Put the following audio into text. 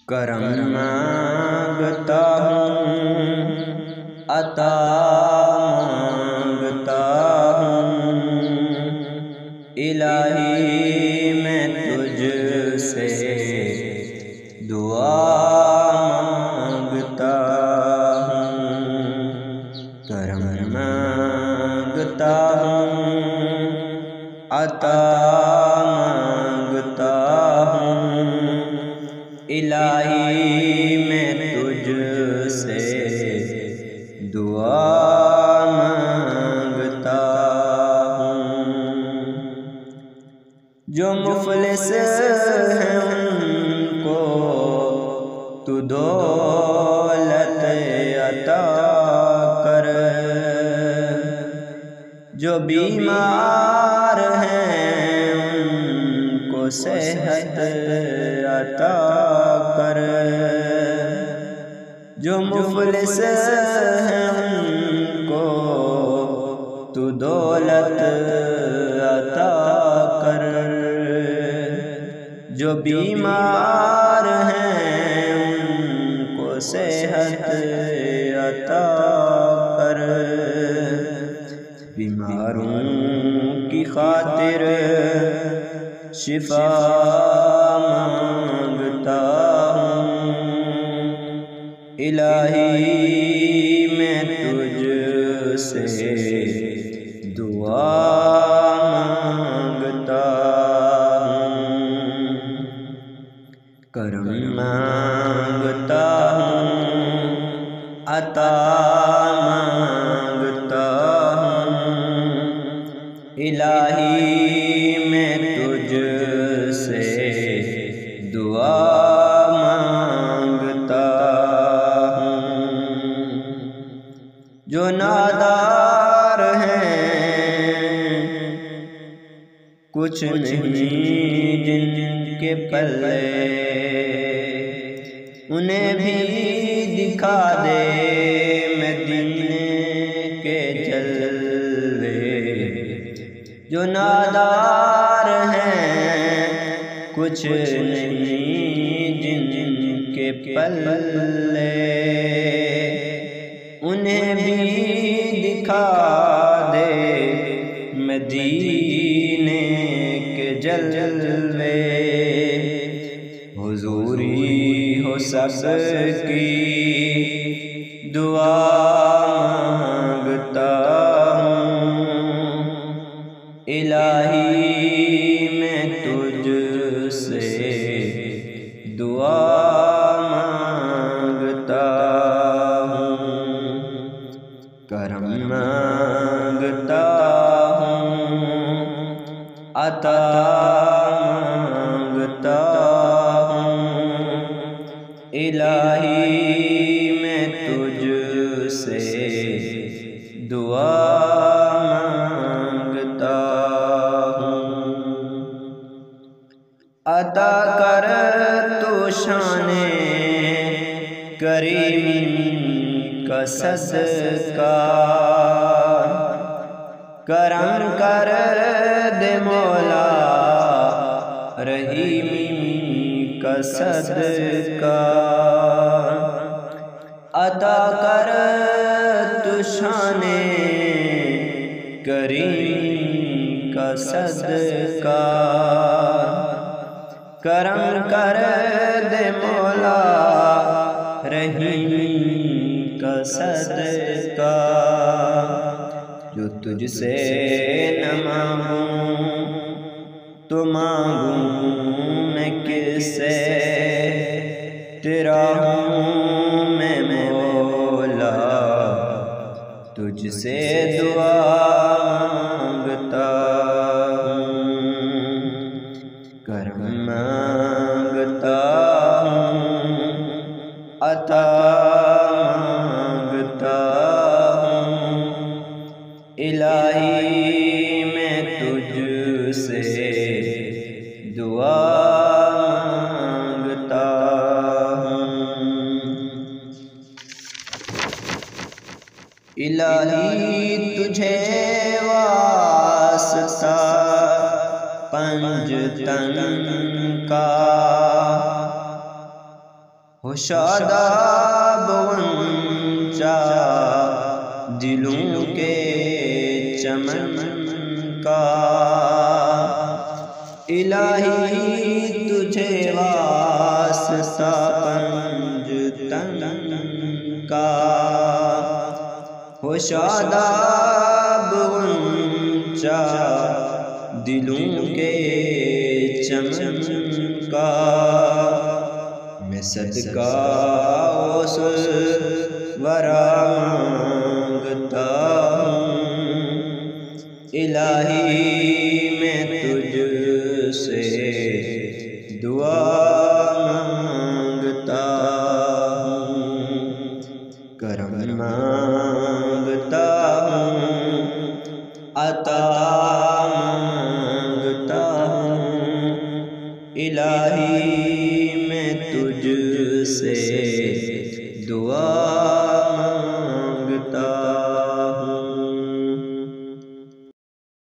کرم مانگتا ہوں، عطا مانگتا ہوں، الہی میں تجھ سے دعا مانگتا ہوں۔ کرم مانگتا ہوں، عطا مانگتا ہوں، الہی میں تجھ سے دعا مانگتا ہوں۔ جو مفلس ہیں ان کو تو دولت عطا کر، جو بیمار ہیں ان کو صحت عطا کر، جو مفلس ہیں ان کو تو دولت عطا کر، جو بیمار ہیں ان کو صحت عطا کر۔ بیماروں کی خاطر شفا مانگتا ہوں، الہی میں تجھ سے دعا مانگتا ہوں۔ کرم مانگتا ہوں، عطا مانگتا ہوں، الہی میں تجھ سے دعا مانگتا ہوں۔ جو نادار ہیں کچھ نہیں جن کے پلے، انہیں بھی دکھا دے مدینے کے جلوے۔ جو نادار ہیں کچھ نہیں جن کے پلے، انہیں بھی دکھا دے مدینے کے جلوے۔ حضوری ہو سب کی دعا مانگتا ہوں، الہی میں تجھ سے دعا مانگتا ہوں۔ کرم مانگتا ہوں، عطا مانگتا ہوں، الہی میں تجھ سے دعا مانگتا ہوں۔ عطا کر تو شان کریم کا صدقہ، کرم کر دے مولا رحیم کا صدقہ۔ عطا کر تو شان کریم کا صدقہ، کرم کر دے مولا رحیم کا صدقہ۔ جو تجھ سے نہ مانگوں تو مانگوں میں کس سے، تیرا ہوں میں مولا تجھ سے دعا مانگتا ہوں۔ کرم مانگتا ہوں، عطا مانگتا ہوں، الہی میں تجھ سے دعا مانگتا ہوں۔ الہی تجھے واسطہ پنج تن کا، ہو شاداب غنچہ دلوں کے چمن کا، الہی تجھے واسطہ پنجتن کا، ہو شاداب غنچہ دلوں کے چمن کا، میں صدقہ غسل ورا مانگتا ہوں، الہی میں تجھ سے دعا مانگتا ہوں، کرم مانگتا ہوں، عطا مانگتا ہوں، الہی میں تجھ سے دعا